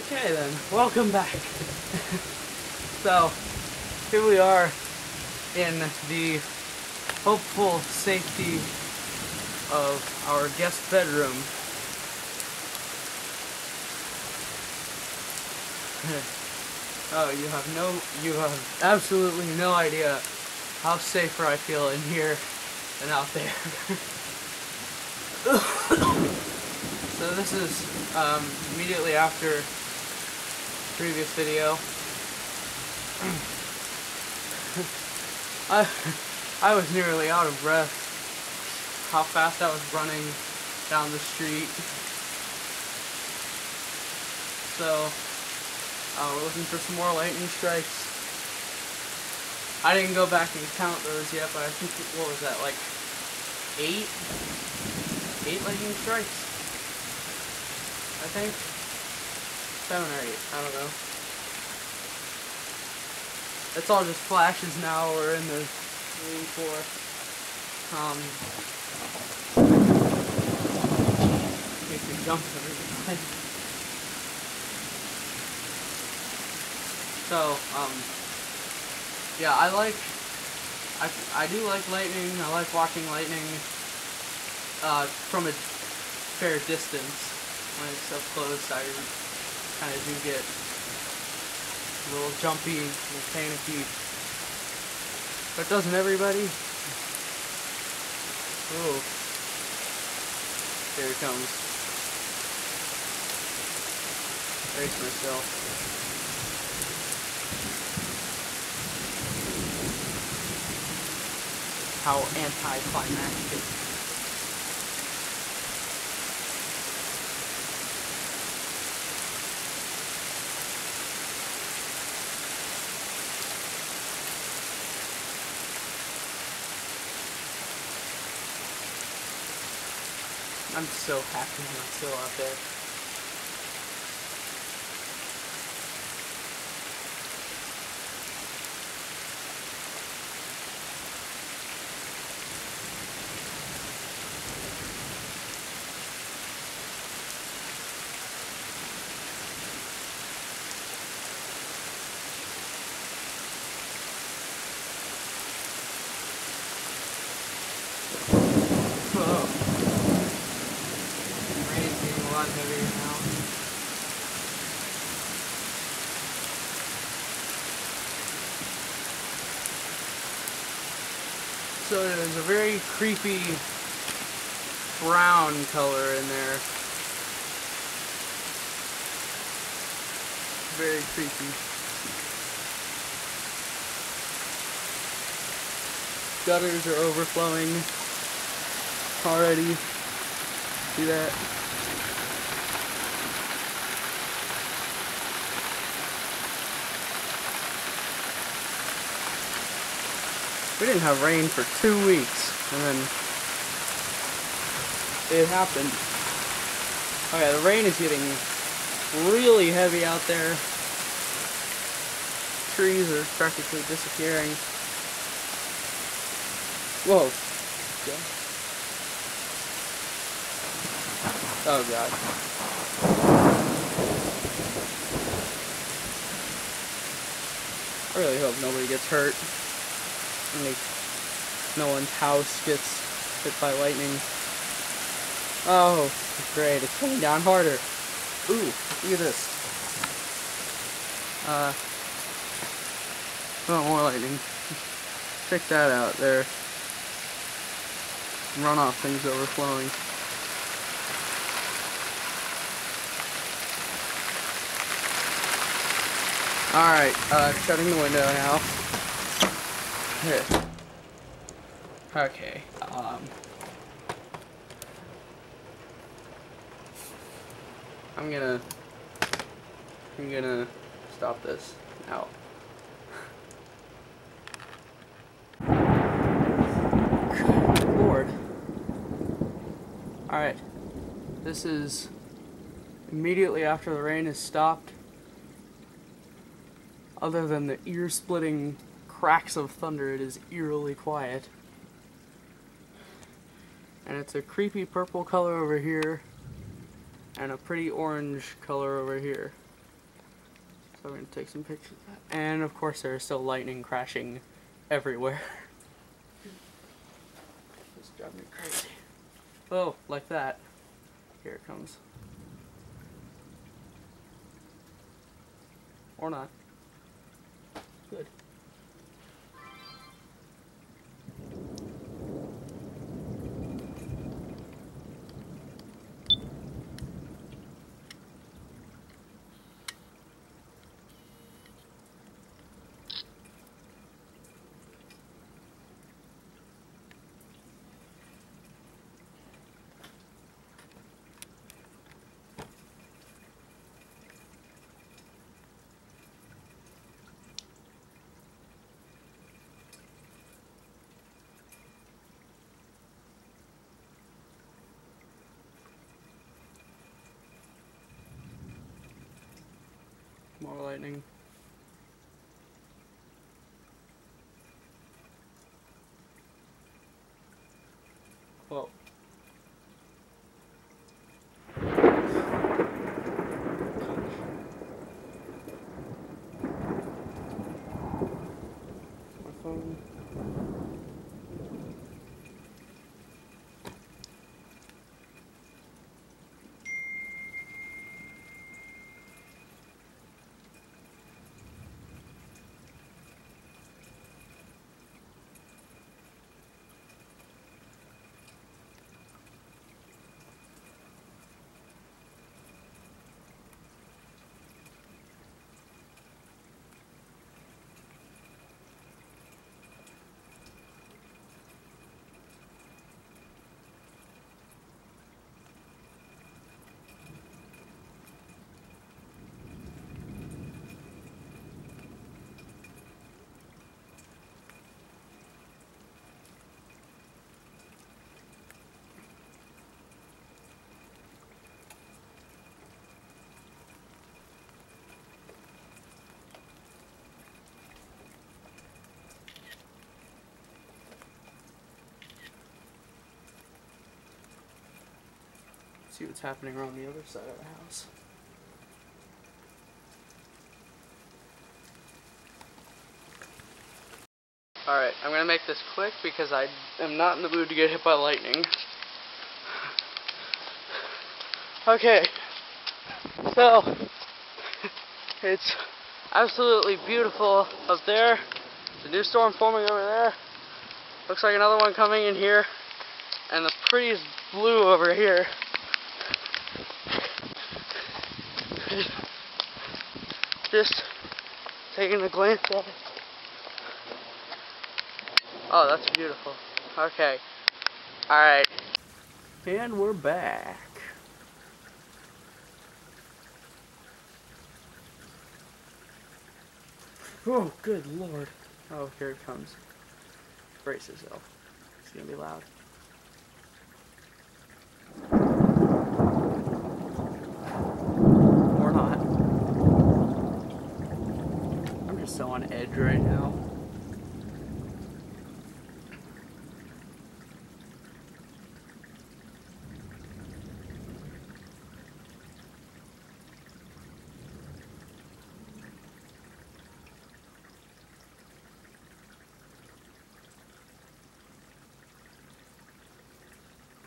Okay then, welcome back. So, here we are in the hopeful safety of our guest bedroom. Oh, you have absolutely no idea how safer I feel in here than out there. So this is immediately after previous video. I was nearly out of breath. How fast I was running down the street. So we're looking for some more lightning strikes. I didn't go back and count those yet, but I think, what was that, like 8 lightning strikes? I think 7 or 8, I don't know. It's all just flashes now. We're in the room for makes me jump every time. So yeah, I do like lightning. I like watching lightning from a fair distance. When it's up close, I kind of do get a little jumpy, a little panicky. But doesn't everybody? Oh, here it comes. Brace myself. How anticlimactic. I'm so happy I'm still out there. Heavier now. So there's a very creepy brown color in there. Very creepy. Gutters are overflowing already. See that? We didn't have rain for 2 weeks, and then it happened. Okay, the rain is getting really heavy out there. Trees are practically disappearing. Whoa. Oh god. I really hope nobody gets hurt. No one's house gets hit by lightning. Oh, great, it's coming down harder. Ooh, look at this. Oh, more lightning. Check that out there. Runoff things overflowing. Alright, shutting the window now. Okay, I'm gonna stop this now. Good Lord. Alright, this is immediately after the rain has stopped. Other than the ear-splitting cracks of thunder, it is eerily quiet. And it's a creepy purple color over here, and a pretty orange color over here. So I'm going to take some pictures of that. And of course there's still lightning crashing everywhere. It's driving me crazy. Oh, like that. Here it comes. Or not. Good. More lightning. Whoa. My phone. See what's happening around the other side of the house. Alright, I'm gonna make this quick because I am not in the mood to get hit by lightning. Okay, so it's absolutely beautiful up there. There's a new storm forming over there. Looks like another one coming in here. And the prettiest blue over here. Just taking a glance at it. Oh, that's beautiful. Okay. Alright. And we're back. Oh, good lord. Oh, here it comes. Brace yourself. It's gonna be loud. Or not. I'm just so on edge right now.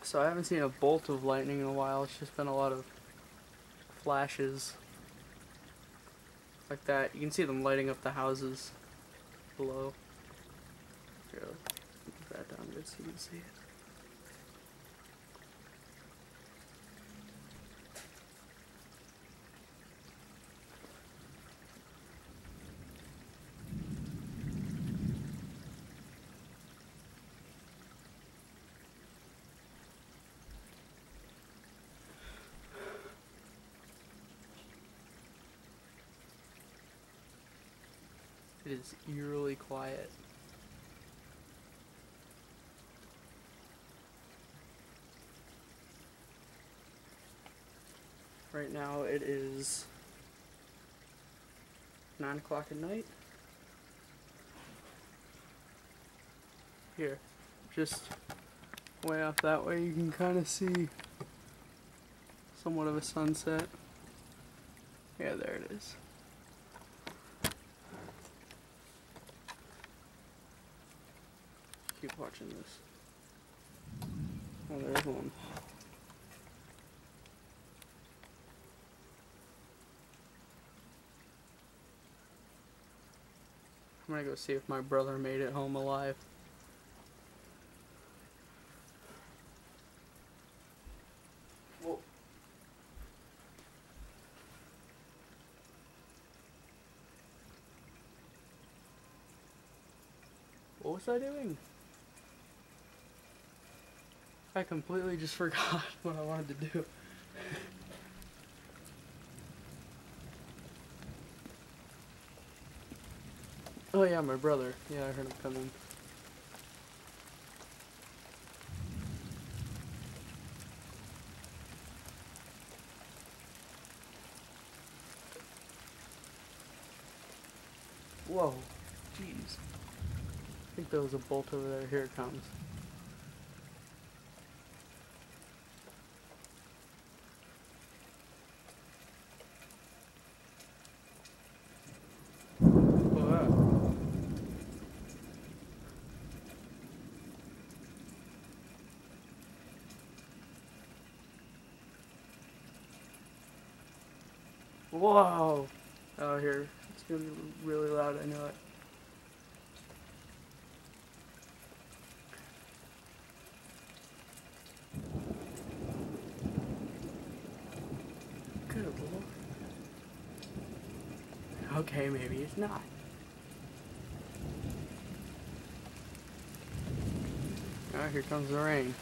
So I haven't seen a bolt of lightning in a while. It's just been a lot of flashes like that. You can see them lighting up the houses below. Here, move that down a bit so you can see it. It is eerily quiet. Right now it is 9 o'clock at night. Here, just way off that way you can kind of see somewhat of a sunset. Yeah, there it is. keep watching this. Oh, there's one. I'm gonna go see if my brother made it home alive. Whoa. What was I doing? I completely just forgot what I wanted to do. Oh yeah, my brother. Yeah, I heard him come in. Whoa. Jeez. I think there was a bolt over there. Here it comes. Whoa! Oh, here. It's gonna be really loud, I know it. Good lord. Okay, maybe it's not. Alright, here comes the rain.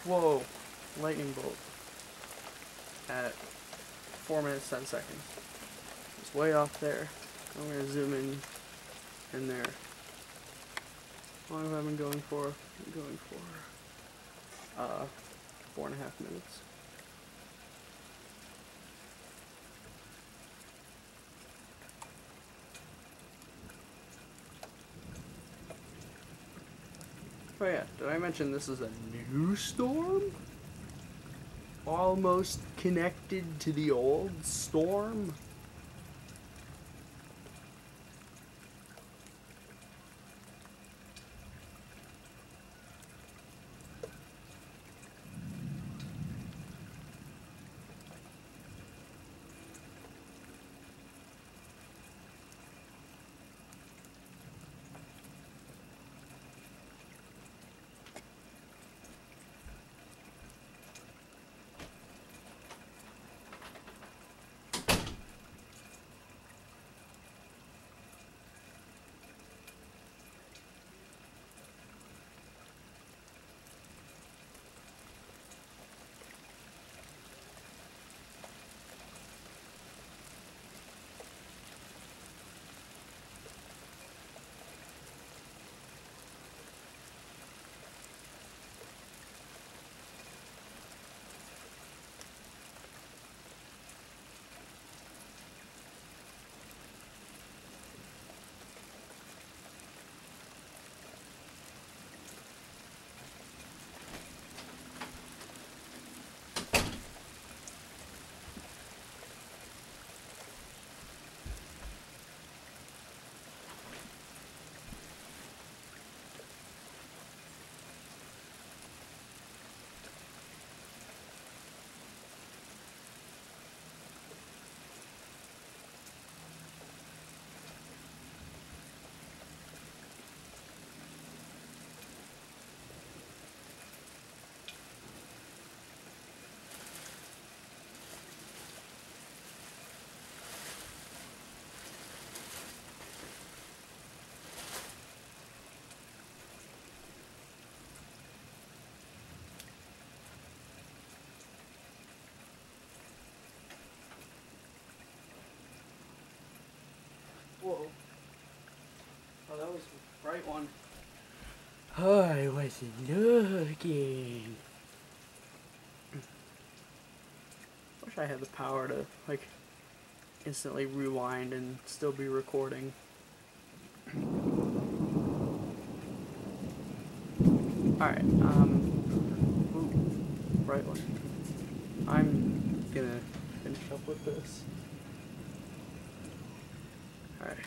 Whoa, lightning bolt at 4 minutes 10 seconds. It's way off there. I'm gonna zoom in there. How long have I been going for? I'm going for 4.5 minutes. Oh yeah, did I mention this is a new storm? Almost connected to the old storm? Whoa. Oh, that was a bright one. Oh, I wasn't looking. wish I had the power to, like, instantly rewind and still be recording. Alright, ooh, right one. I'm gonna finish up with this. Alright.